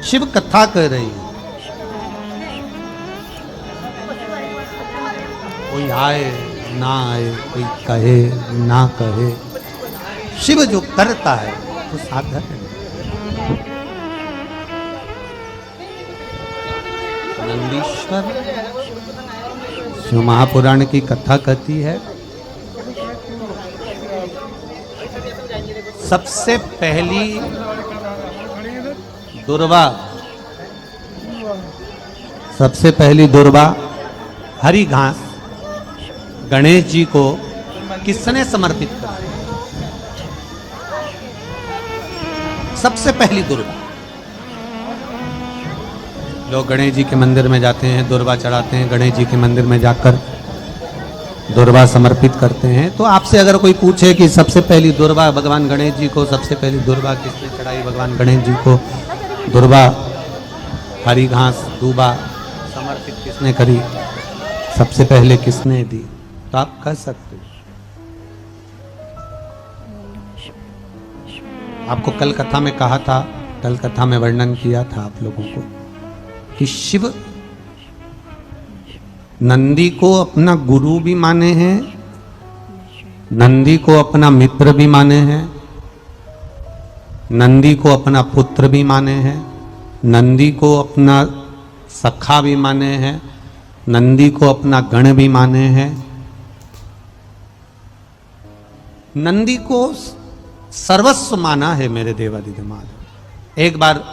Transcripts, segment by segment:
शिव कथा कर रही है। कोई आए ना आए, कोई कहे ना कहे, शिव जो करता है वो साधन है। नंदीश्वर जो महापुराण की कथा कहती है, सबसे पहली दुर्वा हरी घास गणेश जी को किसने समर्पित करा? सबसे पहली दुर्वा। लोग गणेश जी के मंदिर में जाते हैं, दुर्वा चढ़ाते हैं, गणेश जी के मंदिर में जाकर दुर्वा समर्पित करते हैं। तो आपसे अगर कोई पूछे कि सबसे पहली दुर्वा भगवान गणेश जी को, सबसे पहली दुर्वा किसने चढ़ाई भगवान गणेश जी को, दुर्वा हरी घास दूबा समर्पित किसने करी, सबसे पहले किसने दी, तो आप कह सकते हो। आपको कल कथा में कहा था, कल कथा में वर्णन किया था आप लोगों को कि शिव नंदी को अपना गुरु भी माने हैं, नंदी को अपना मित्र भी माने हैं, नंदी को अपना पुत्र भी माने हैं, नंदी को अपना सखा भी माने हैं, नंदी को अपना गण भी माने हैं, नंदी को सर्वस्व माना है मेरे देवादिदेव। एक बार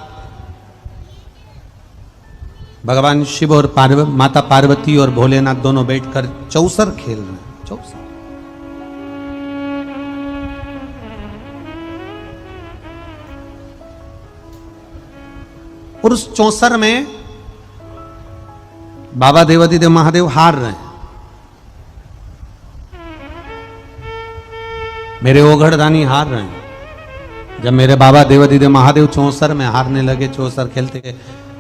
भगवान शिव और माता पार्वती और भोलेनाथ दोनों बैठकर चौसर खेल रहे हैं। चौसर और उस चौसर में बाबा देवादिदेव महादेव हार रहे हैं। मेरे ओघड़दानी हार रहे हैं। जब मेरे बाबा देवादिदेव महादेव चौसर में हारने लगे, चौसर खेलते गए,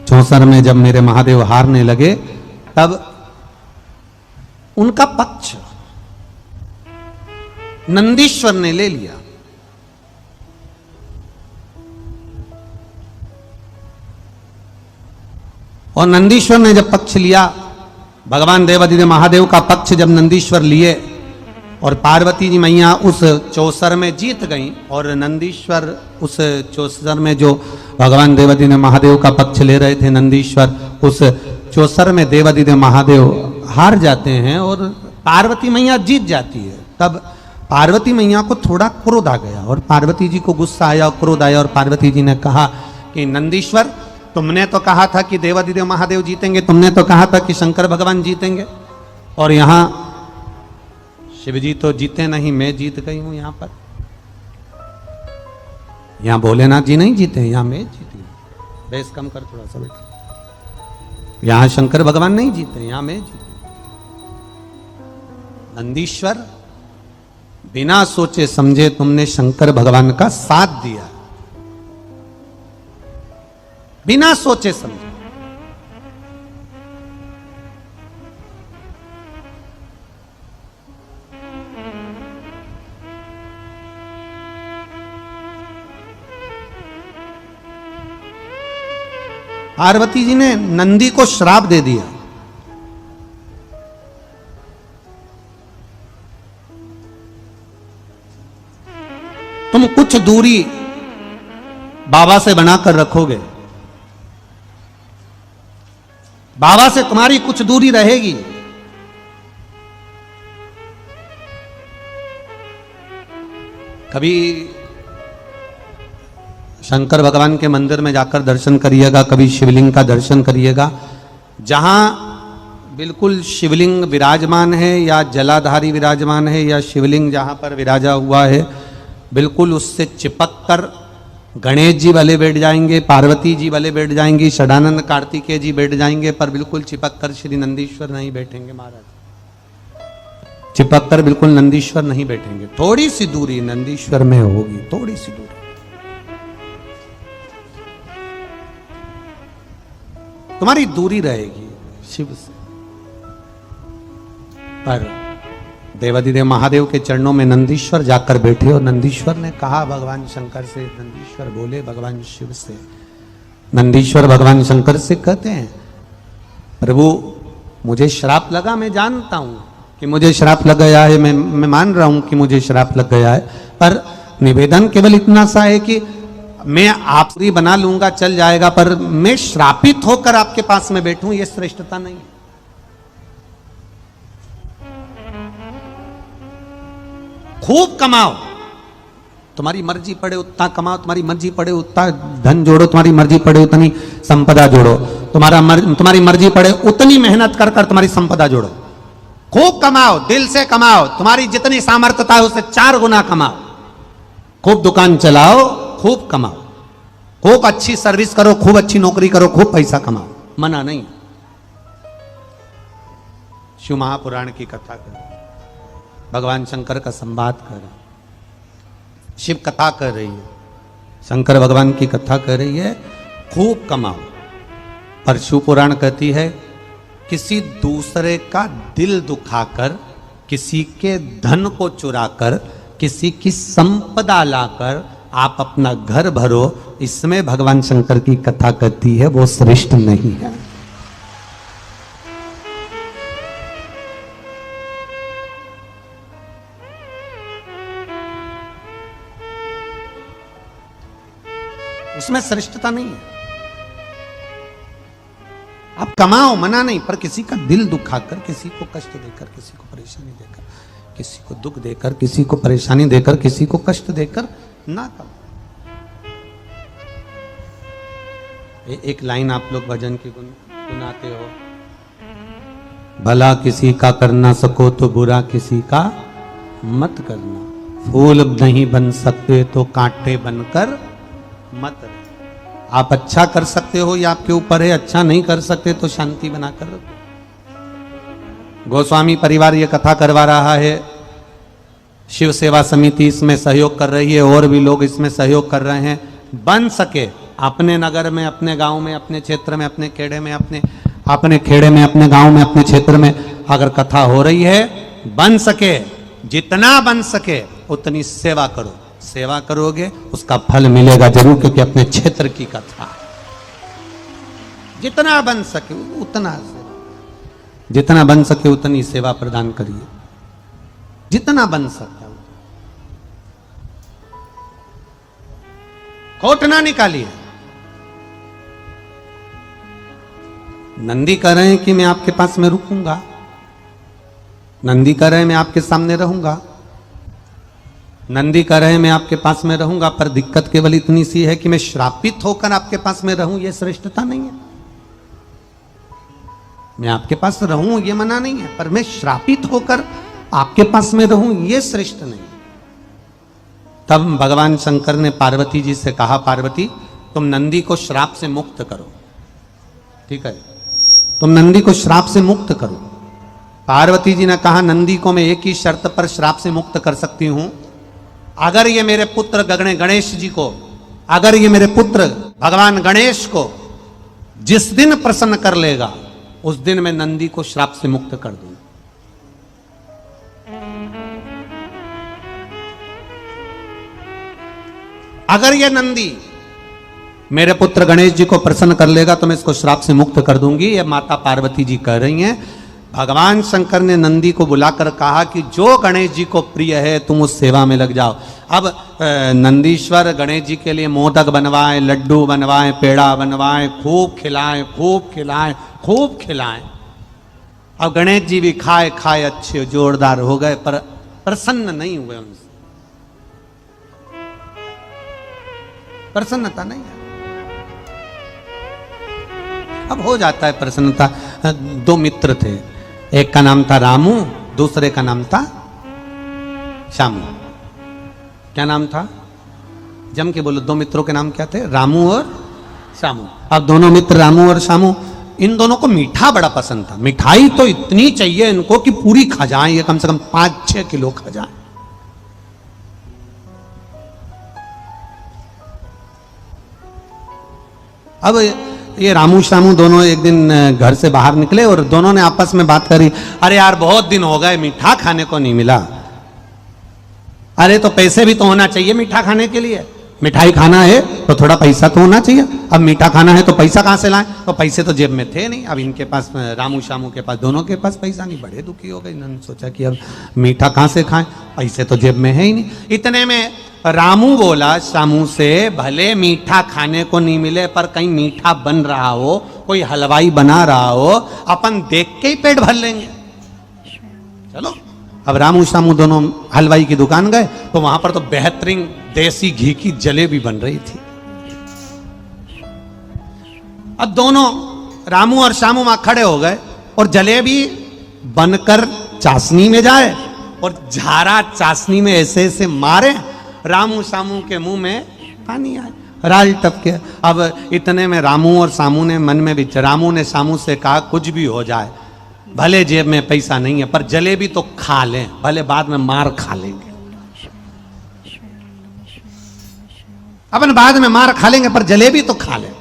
चौसर में जब मेरे महादेव हारने लगे, तब उनका पक्ष नंदीश्वर ने ले लिया। और नंदीश्वर ने जब पक्ष लिया, भगवान देवादिदेव महादेव का पक्ष जब नंदीश्वर लिए और पार्वती जी मैया उस चौसर में जीत गई, और नंदीश्वर उस चौसर में जो भगवान देवादिदेव महादेव का पक्ष ले रहे थे, नंदीश्वर उस चौसर में देवादिदेव महादेव हार जाते हैं और पार्वती मैया जीत जाती है। तब पार्वती मैया को थोड़ा क्रोध आ गया और पार्वती जी को गुस्सा आया और क्रोध आया, और पार्वती जी ने कहा कि नंदीश्वर, तुमने तो कहा था कि देवादिदेव महादेव जीतेंगे, तुमने तो कहा था कि शंकर भगवान जीतेंगे, और यहां शिव जी तो जीते नहीं, मैं जीत गई हूं। यहां पर यहां भोलेनाथ जी नहीं जीते, यहां मैं जीती हूं। बेस कम कर थोड़ा सा बेटा। यहां शंकर भगवान नहीं जीते, यहां मैं जीती। नंदीश्वर, बिना सोचे समझे तुमने शंकर भगवान का साथ दिया, बिना सोचे समझे। पार्वती जी ने नंदी को श्राप दे दिया। तुम कुछ दूरी बाबा से बनाकर रखोगे, बाबा से तुम्हारी कुछ दूरी रहेगी। कभी शंकर भगवान के मंदिर में जाकर दर्शन करिएगा, कभी शिवलिंग का दर्शन करिएगा। जहां बिल्कुल शिवलिंग विराजमान है या जलाधारी विराजमान है या शिवलिंग जहां पर विराजा हुआ है, बिल्कुल उससे चिपक कर गणेश जी वाले बैठ जाएंगे, पार्वती जी वाले बैठ जाएंगी, षडानंद कार्तिकेय जी बैठ जाएंगे, पर बिल्कुल चिपक कर श्री नंदीश्वर नहीं बैठेंगे। महाराज चिपक कर बिल्कुल नंदीश्वर नहीं बैठेंगे। थोड़ी सी दूरी नंदीश्वर में होगी, थोड़ी सी दूरी। तुम्हारी दूरी रहेगी शिव से, पर देवादिदेव महादेव के चरणों में नंदीश्वर जाकर बैठे और नंदीश्वर ने कहा भगवान शंकर से, नंदीश्वर बोले भगवान शिव से, नंदीश्वर भगवान शंकर से कहते हैं, प्रभु मुझे श्राप लगा, मैं जानता हूं कि मुझे श्राप लग गया है, मैं मान रहा हूं कि मुझे श्राप लग गया है, पर निवेदन केवल इतना सा है कि मैं आपकी बना लूंगा, चल जाएगा, पर मैं श्रापित होकर आपके पास में बैठूं, यह श्रेष्ठता नहीं है। खूब कमाओ, तुम्हारी मर्जी पड़े उतना कमाओ, तुम्हारी मर्जी पड़े उतना धन जोड़ो, तुम्हारी मर्जी पड़े उतनी संपदा जोड़ो, तुम्हारी मर्जी पड़े उतनी मेहनत कर तुम्हारी संपदा जोड़ो। खूब कमाओ, दिल से कमाओ, तुम्हारी जितनी सामर्थ्यता है उससे 4 गुना कमाओ। खूब दुकान चलाओ, खूब कमाओ, खूब अच्छी सर्विस करो, खूब अच्छी नौकरी करो, खूब पैसा कमाओ, मना नहीं। शिव महापुराण की कथा करो, भगवान शंकर का संवाद करो, शिव कथा कर रही है, शंकर भगवान की कथा कर रही है, खूब कमाओ। पर शिव पुराण कहती है किसी दूसरे का दिल दुखाकर, किसी के धन को चुराकर, किसी की संपदा लाकर आप अपना घर भरो, इसमें भगवान शंकर की कथा कहती है वो श्रेष्ठ नहीं है। उसमें श्रेष्ठता नहीं है। आप कमाओ, मना नहीं, पर किसी का दिल दुखाकर, किसी को कष्ट देकर, किसी को परेशानी देकर, किसी को दुख देकर, किसी को परेशानी देकर, किसी को कष्ट देकर ना कमाओ। एक लाइन आप लोग भजन की गुनगुनाते हो, भला किसी का कर ना सको तो बुरा किसी का मत करना, फूल नहीं बन सकते तो कांटे बनकर मत रहे। आप अच्छा कर सकते हो, ये आपके ऊपर है, अच्छा नहीं कर सकते तो शांति बनाकर रखो। गोस्वामी परिवार ये कथा करवा रहा है, शिव सेवा समिति इसमें सहयोग कर रही है, और भी लोग इसमें सहयोग कर रहे हैं। बन सके अपने नगर में, अपने गांव में, अपने क्षेत्र में, अपने खेड़े में, अपने खेड़े में, अपने गांव में, अपने क्षेत्र में अगर कथा हो रही है, बन सके जितना बन सके उतनी सेवा करो। सेवा करोगे उसका फल मिलेगा जरूर, क्योंकि अपने क्षेत्र की कथा। जितना बन सके उतना सेवा, जितना बन सके उतनी सेवा प्रदान करिए, जितना बन सकता है। खोट ना निकालिए। नंदी कह रहे हैं कि मैं आपके पास में रुकूंगा, नंदी कह रहे हैं मैं आपके सामने रहूंगा, नंदी कह रहे हैं मैं आपके पास में रहूंगा, पर दिक्कत केवल इतनी सी है कि मैं श्रापित होकर आपके पास में रहूं, यह श्रेष्ठता नहीं है। मैं आपके पास रहूं यह मना नहीं है, पर मैं श्रापित होकर आपके पास में रहूं यह श्रेष्ठ नहीं है। तब भगवान शंकर ने पार्वती जी से कहा, पार्वती तुम नंदी को श्राप से मुक्त करो, ठीक है, तुम नंदी को श्राप से मुक्त करो। पार्वती जी ने कहा, नंदी को मैं एक ही शर्त पर श्राप से मुक्त कर सकती हूं, अगर ये मेरे पुत्र गणेश जी को, अगर ये मेरे पुत्र भगवान गणेश को जिस दिन प्रसन्न कर लेगा उस दिन मैं नंदी को श्राप से मुक्त कर दूं। अगर ये नंदी मेरे पुत्र गणेश जी को प्रसन्न कर लेगा तो मैं इसको श्राप से मुक्त कर दूंगी। ये माता पार्वती जी कह रही हैं। भगवान शंकर ने नंदी को बुलाकर कहा कि जो गणेश जी को प्रिय है तुम उस सेवा में लग जाओ। अब नंदीश्वर गणेश जी के लिए मोदक बनवाएं, लड्डू बनवाएं, पेड़ा बनवाएं, खूब खिलाएं, खूब खिलाएं, खूब खिलाएं। अब गणेश जी भी खाए खाए अच्छे जोरदार हो गए, पर प्रसन्न नहीं हुए, उनसे प्रसन्नता नहीं है। अब हो जाता है प्रसन्नता। दो मित्र थे, एक का नाम था रामू, दूसरे का नाम था श्यामू। क्या नाम था? जम के बोलो, दो मित्रों के नाम क्या थे? रामू और श्यामू। अब दोनों मित्र रामू और श्यामू, इन दोनों को मीठा बड़ा पसंद था। मिठाई तो इतनी चाहिए इनको कि पूरी खा जाएं, ये कम से कम 5-6 किलो खा जाएं। अब ये रामू श्यामू दोनों एक दिन घर से बाहर निकले और दोनों ने आपस में बात करी, अरे यार बहुत दिन हो गए मीठा खाने को नहीं मिला। अरे तो पैसे भी तो होना चाहिए मीठा खाने के लिए। मिठाई खाना है तो थोड़ा पैसा तो होना चाहिए। अब मीठा खाना है तो पैसा कहाँ से लाएं? तो पैसे तो जेब में थे नहीं। अब इनके पास, रामू शामू के पास, दोनों के पास पैसा नहीं। बड़े दुखी हो गए। इन्होंने सोचा कि अब मीठा कहाँ से खाएं, पैसे तो जेब में है ही नहीं। इतने में रामू बोला शामू से, भले मीठा खाने को नहीं मिले पर कहीं मीठा बन रहा हो, कोई हलवाई बना रहा हो, अपन देख के ही पेट भर लेंगे। चलो। अब रामू शामू दोनों हलवाई की दुकान गए तो वहां पर तो बेहतरीन देसी घी की जलेबी बन रही थी। अब दोनों रामू और शामू वहां खड़े हो गए और जलेबी बनकर चाशनी में जाए और झारा चाशनी में ऐसे ऐसे मारे, रामू शामू के मुंह में पानी आए, राल टपके। अब इतने में रामू और शामू ने मन में भी, रामू ने शामू से कहा कुछ भी हो जाए, भले जेब में पैसा नहीं है पर जलेबी तो खा लें, भले बाद में मार खा लेंगे। अपन बाद में मार खा लेंगे पर जलेबी तो खा लें।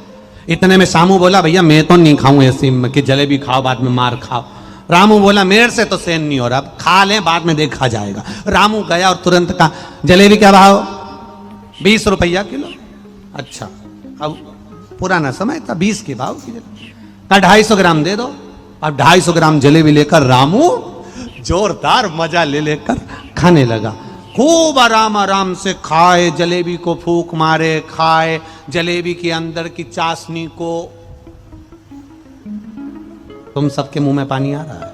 इतने में शामू बोला भैया मैं तो नहीं खाऊं ऐसी कि जलेबी खाओ बाद में मार खाओ। रामू बोला मेरे से तो सहन नहीं हो रहा, अब खा लें बाद में देखा जाएगा। रामू गया और तुरंत कहा जलेबी क्या भाव? 20 रुपया किलो। अच्छा, अब पुराना समय था, 20 के भाव की जलेबी। कहा 250 ग्राम दे दो। अब 250 ग्राम जलेबी लेकर रामू जोरदार मजा ले लेकर खाने लगा। खूब आराम आराम से खाए, जलेबी को फूंक मारे, खाए जलेबी के अंदर की चाशनी को। तुम सबके मुंह में पानी आ रहा है।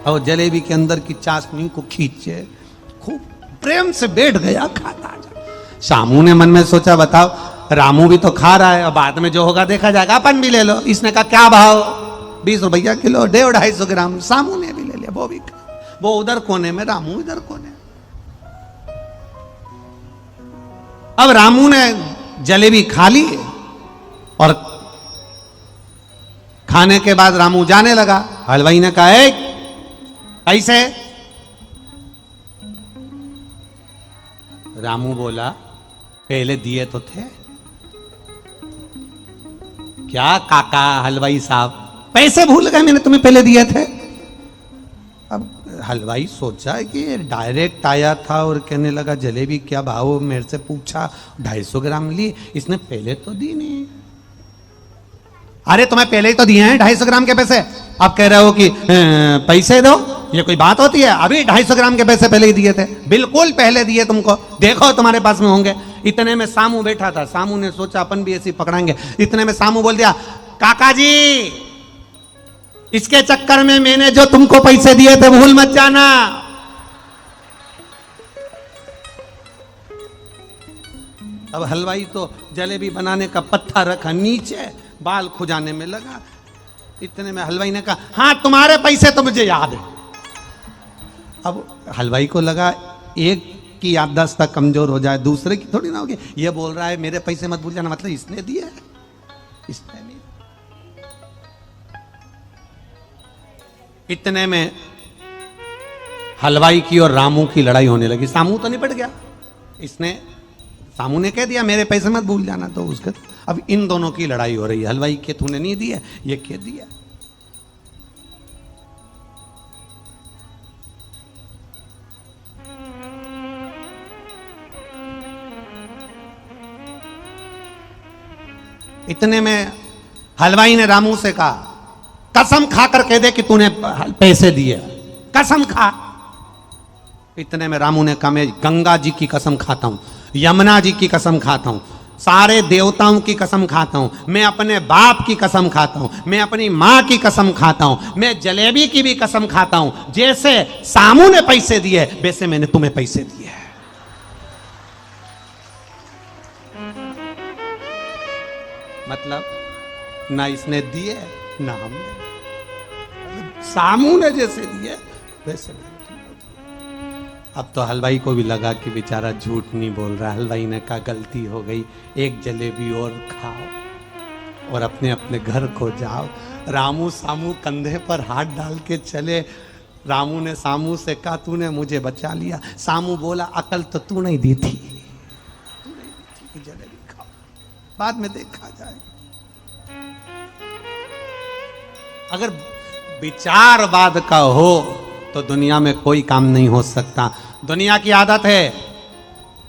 और जलेबी के अंदर की चाशनी को खींचे, खूब प्रेम से बैठ गया खाता जा। शामू ने मन में सोचा बताओ रामू भी तो खा रहा है, और बाद में जो होगा देखा जाएगा, अपन भी ले लो। इसने कहा क्या भाव? 20 रुपया किलो। 250 ग्राम। शामू ने भी ले लिया, वो भी खा। वो उधर कोने में, रामू इधर कोने। अब रामू ने जलेबी खा ली और खाने के बाद रामू जाने लगा। हलवाई ने कहा कैसे? रामू बोला पहले दिए तो थे। क्या काका हलवाई साहब पैसे भूल गए? मैंने तुम्हें पहले दिए थे। अब हलवाई सोचा कि डायरेक्ट आया था और कहने लगा जलेबी क्या भाव, मेरे से पूछा 250 ग्राम ली, इसने पहले तो दी नहीं। अरे तुम्हें पहले ही तो दिए हैं 250 ग्राम के पैसे, अब कह रहे हो कि पैसे दो, ये कोई बात होती है? अभी 250 ग्राम के पैसे पहले ही दिए थे, बिल्कुल पहले दिए तुमको, देखो तुम्हारे पास में होंगे। इतने में सामू बैठा था। सामू ने सोचा अपन भी ऐसे पकड़ाएंगे। इतने में सामू बोल दिया काका जी इसके चक्कर में मैंने जो तुमको पैसे दिए थे भूल मत जाना। अब हलवाई तो जलेबी बनाने का पत्थर रखा नीचे, बाल खुजाने में लगा। इतने में हलवाई ने कहा हाँ तुम्हारे पैसे तो मुझे याद है। अब हलवाई को लगा एक की याददाश्त तक कमजोर हो जाए, दूसरे की थोड़ी ना होगी। ये बोल रहा है मेरे पैसे मत भूल जाना, मतलब इसने दिए है, इसने नहीं। इतने में हलवाई की और रामू की लड़ाई होने लगी। सामू तो निपट गया, सामू ने कह दिया मेरे पैसे मत भूल जाना, तो उसके अब इन दोनों की लड़ाई हो रही है। हलवाई के तूने नहीं दिया, ये कह दिया। इतने में हलवाई ने रामू से कहा कसम खाकर कह दे कि तूने पैसे दिए, कसम खा। इतने में रामू ने कहा मैं गंगा जी की कसम खाता हूं, यमुना जी की कसम खाता हूं, सारे देवताओं की कसम खाता हूं, मैं अपने बाप की कसम खाता हूं, मैं अपनी मां की कसम खाता हूं, मैं जलेबी की भी कसम खाता हूं। जैसे सामू ने पैसे दिए वैसे मैंने तुम्हें पैसे दिए। मतलब ना इसने दिए ना हमने, सामू ने जैसे दिए वैसे नहीं। अब तो हलवाई को भी लगा कि बेचारा झूठ नहीं बोल रहा। हलवाई ने कहा गलती हो गई, एक जलेबी और खाओ और अपने अपने घर को जाओ। रामू सामू कंधे पर हाथ डाल के चले। रामू ने सामू से कहा तूने मुझे बचा लिया। सामू बोला अकल तो तू नहीं दी थी, जलेबी खाओ बाद में देखा जाए। अगर विचारवाद का हो तो दुनिया में कोई काम नहीं हो सकता। दुनिया की आदत है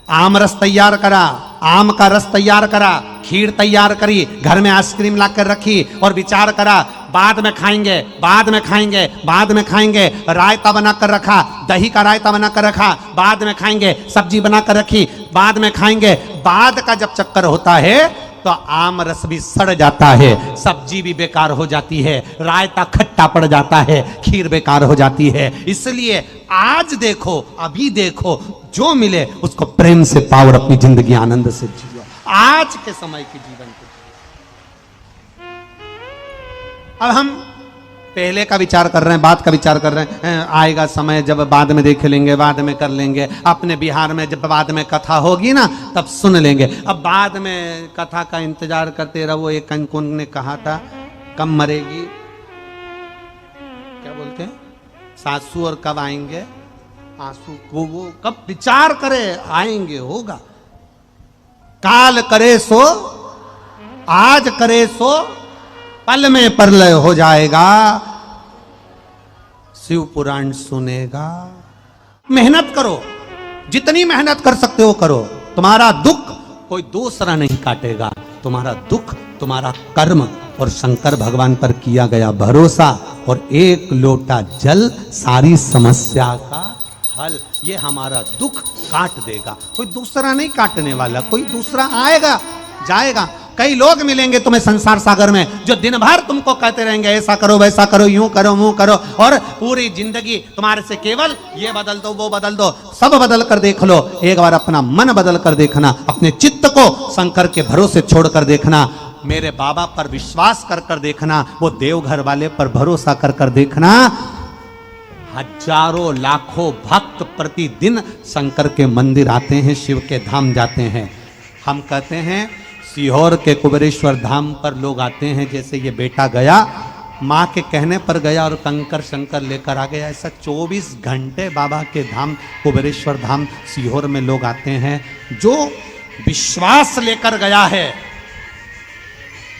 आम रस तैयार करा, आम का रस तैयार करा, खीर तैयार करी, घर में आइसक्रीम लाकर रखी और विचार करा बाद में खाएंगे, बाद में खाएंगे, बाद में खाएंगे। रायता बनाकर रखा, दही का रायता बनाकर रखा, बाद में खाएंगे। सब्जी बनाकर रखी, बाद में खाएंगे। बाद का जब चक्कर होता है तो आम रस भी सड़ जाता है, सब्जी भी बेकार हो जाती है, रायता खट्टा पड़ जाता है, खीर बेकार हो जाती है। इसलिए आज देखो, अभी देखो, जो मिले उसको प्रेम से पाओ और अपनी जिंदगी आनंद से जियो। आज के समय के जीवन को अब हम पहले का विचार कर रहे हैं, बाद का विचार कर रहे हैं। आएगा समय जब बाद में देख लेंगे, बाद में कर लेंगे। अपने बिहार में जब बाद में कथा होगी ना तब सुन लेंगे। अब बाद में कथा का इंतजार करते रहो। एक कौन ने कहा था, कब मरेगी, क्या बोलते हैं, सासू और कब आएंगे आंसू, वो कब विचार करे आएंगे, होगा। काल करे सो, आज करे सो, पल में प्रलय हो जाएगा, शिव पुराण सुनेगा। मेहनत करो, जितनी मेहनत कर सकते हो करो। तुम्हारा दुख कोई दूसरा नहीं काटेगा, तुम्हारा दुख तुम्हारा कर्म और शंकर भगवान पर किया गया भरोसा और एक लोटा जल सारी समस्या का हल। ये हमारा दुख काट देगा, कोई दूसरा नहीं काटने वाला। कोई दूसरा आएगा जाएगा। कई लोग मिलेंगे तुम्हें संसार सागर में जो दिन भर तुमको कहते रहेंगे ऐसा करो, वैसा करो, यूं करो, मुंह करो, और पूरी जिंदगी तुम्हारे से केवल ये बदल दो, वो बदल दो। सब बदल कर देख लो, एक बार अपना मन बदल कर देखना, अपने चित्त को शंकर के भरोसे छोड़कर देखना, मेरे बाबा पर विश्वास कर कर देखना, वो देवघर वाले पर भरोसा कर कर देखना। हजारों लाखों भक्त प्रतिदिन शंकर के मंदिर आते हैं, शिव के धाम जाते हैं। हम कहते हैं सीहोर के कुबेरेश्वर धाम पर लोग आते हैं, जैसे ये बेटा गया, माँ के कहने पर गया और कंकर शंकर लेकर आ गया। ऐसा 24 घंटे बाबा के धाम कुबेरेश्वर धाम सीहोर में लोग आते हैं। जो विश्वास लेकर गया है,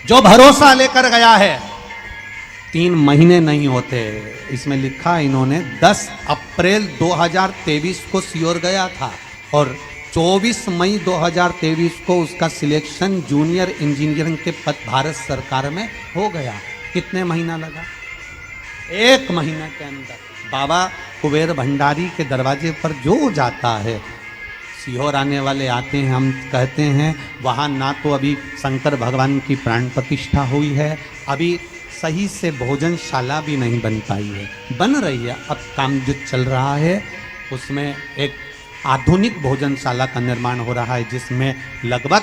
जो भरोसा लेकर गया है, 3 महीने नहीं होते। इसमें लिखा इन्होंने 10 अप्रैल 2023 को सीहोर गया था और 24 मई 2023 को उसका सिलेक्शन जूनियर इंजीनियरिंग के पद भारत सरकार में हो गया। कितने महीना लगा? 1 महीना के अंदर। बाबा कुबेर भंडारी के दरवाजे पर जो जाता है, सीहोर आने वाले आते हैं, हम कहते हैं वहाँ ना तो अभी शंकर भगवान की प्राण प्रतिष्ठा हुई है, अभी सही से भोजनशाला भी नहीं बन पाई है। बन रही है, अब काम जो चल रहा है उसमें एक आधुनिक भोजनशाला का निर्माण हो रहा है, जिसमें लगभग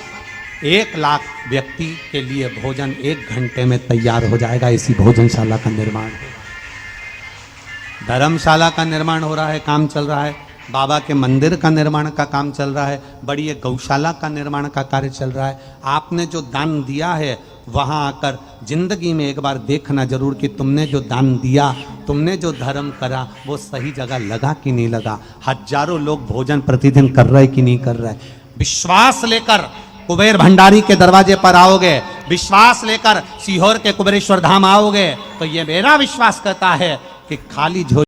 1 लाख व्यक्ति के लिए भोजन 1 घंटे में तैयार हो जाएगा। ऐसी भोजनशाला का निर्माण हो रहा है, धर्मशाला का निर्माण हो रहा है, काम चल रहा है, बाबा के मंदिर का निर्माण का काम चल रहा है, बड़ी एक गौशाला का निर्माण का कार्य चल रहा है। आपने जो दान दिया है वहाँ आकर जिंदगी में एक बार देखना जरूर कि तुमने जो दान दिया, तुमने जो धर्म करा, वो सही जगह लगा कि नहीं लगा। हजारों लोग भोजन प्रतिदिन कर रहे कि नहीं कर रहे। विश्वास लेकर कुबेर भंडारी के दरवाजे पर आओगे, विश्वास लेकर सीहोर के कुबेरेश्वर धाम आओगे, तो ये मेरा विश्वास कहता है कि खाली झोली